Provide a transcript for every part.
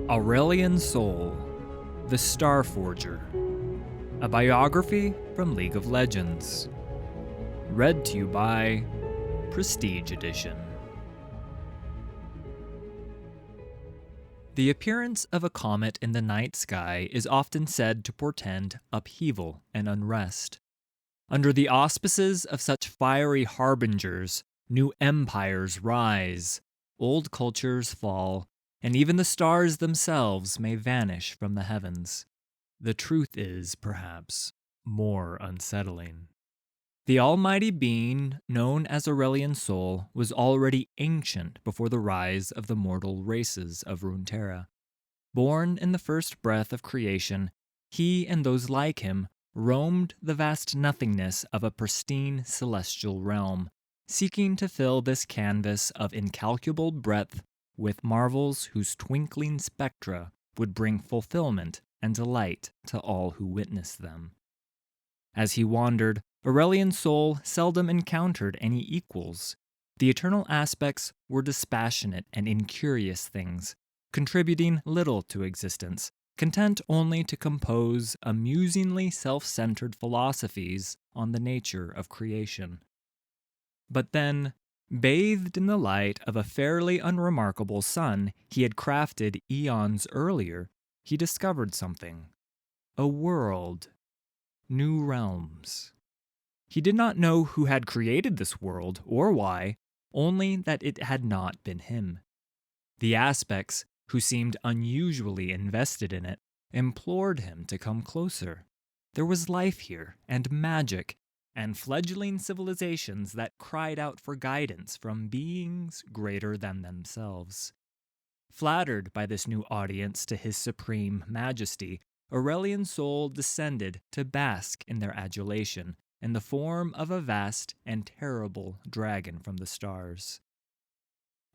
Aurelion Sol, the Starforger, a biography from League of Legends. Read to you by Prestige Edition. The appearance of a comet in the night sky is often said to portend upheaval and unrest. Under the auspices of such fiery harbingers, new empires rise, old cultures fall, and even the stars themselves may vanish from the heavens. The truth is, perhaps, more unsettling. The almighty being known as Aurelion Sol was already ancient before the rise of the mortal races of Runeterra. Born in the first breath of creation, he and those like him roamed the vast nothingness of a pristine celestial realm, seeking to fill this canvas of incalculable breadth with marvels whose twinkling spectra would bring fulfillment and delight to all who witnessed them. As he wandered, Aurelion Sol seldom encountered any equals. The eternal aspects were dispassionate and incurious things, contributing little to existence, content only to compose amusingly self-centered philosophies on the nature of creation. But then, bathed in the light of a fairly unremarkable sun he had crafted eons earlier, he discovered something. A world. New realms. He did not know who had created this world or why, only that it had not been him. The aspects, who seemed unusually invested in it, implored him to come closer. There was life here, and magic, and fledgling civilizations that cried out for guidance from beings greater than themselves. Flattered by this new audience to his supreme majesty, Aurelion Sol descended to bask in their adulation in the form of a vast and terrible dragon from the stars.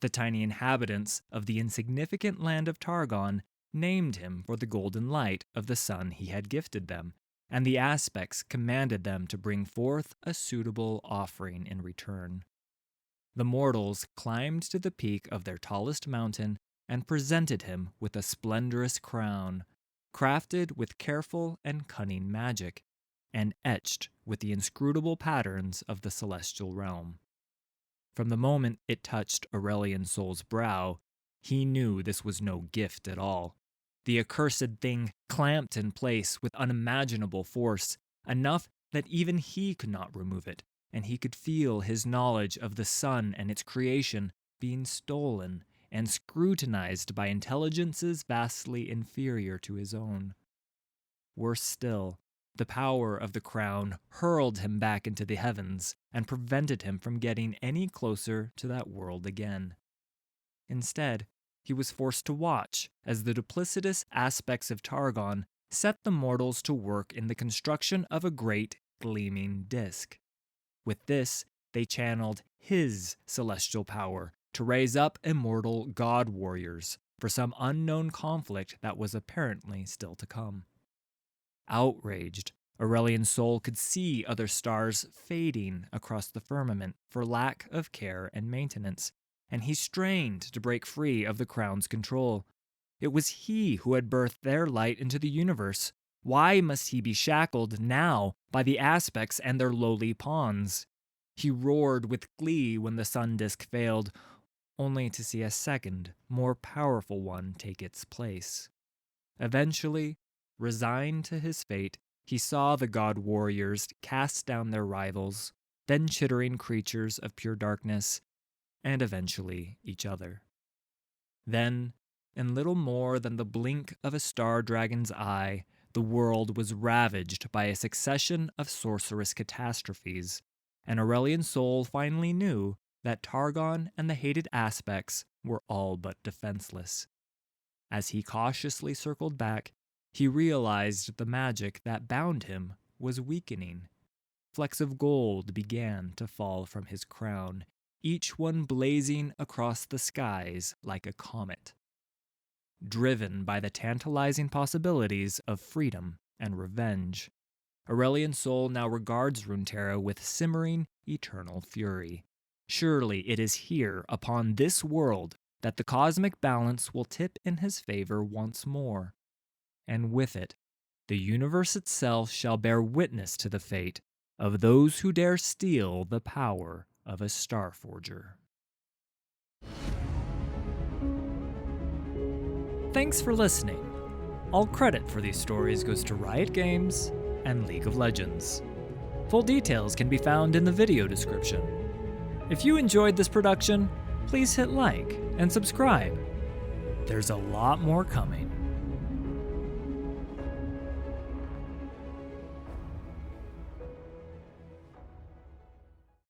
The tiny inhabitants of the insignificant land of Targon named him for the golden light of the sun he had gifted them, and the aspects commanded them to bring forth a suitable offering in return. The mortals climbed to the peak of their tallest mountain and presented him with a splendorous crown, crafted with careful and cunning magic, and etched with the inscrutable patterns of the celestial realm. From the moment it touched Aurelion Sol's brow, he knew this was no gift at all. The accursed thing clamped in place with unimaginable force, enough that even he could not remove it, and he could feel his knowledge of the sun and its creation being stolen and scrutinized by intelligences vastly inferior to his own. Worse still, the power of the crown hurled him back into the heavens and prevented him from getting any closer to that world again. Instead, he was forced to watch as the duplicitous aspects of Targon set the mortals to work in the construction of a great gleaming disk. With this, they channeled his celestial power to raise up immortal god warriors for some unknown conflict that was apparently still to come. Outraged, Aurelion Sol could see other stars fading across the firmament for lack of care and maintenance, and he strained to break free of the crown's control. It was he who had birthed their light into the universe. Why must he be shackled now by the aspects and their lowly pawns? He roared with glee when the sun disk failed, only to see a second, more powerful one take its place. Eventually, resigned to his fate, he saw the god warriors cast down their rivals, then chittering creatures of pure darkness, and eventually each other. Then, in little more than the blink of a star dragon's eye, the world was ravaged by a succession of sorcerous catastrophes, and Aurelion Sol finally knew that Targon and the hated aspects were all but defenseless. As he cautiously circled back, he realized the magic that bound him was weakening. Flecks of gold began to fall from his crown, each one blazing across the skies like a comet. Driven by the tantalizing possibilities of freedom and revenge, Aurelion Sol now regards Runeterra with simmering, eternal fury. Surely it is here, upon this world, that the cosmic balance will tip in his favor once more, and with it, the universe itself shall bear witness to the fate of those who dare steal the power of a Starforger. Thanks for listening. All credit for these stories goes to Riot Games and League of Legends. Full details can be found in the video description. If you enjoyed this production, please hit like and subscribe. There's a lot more coming.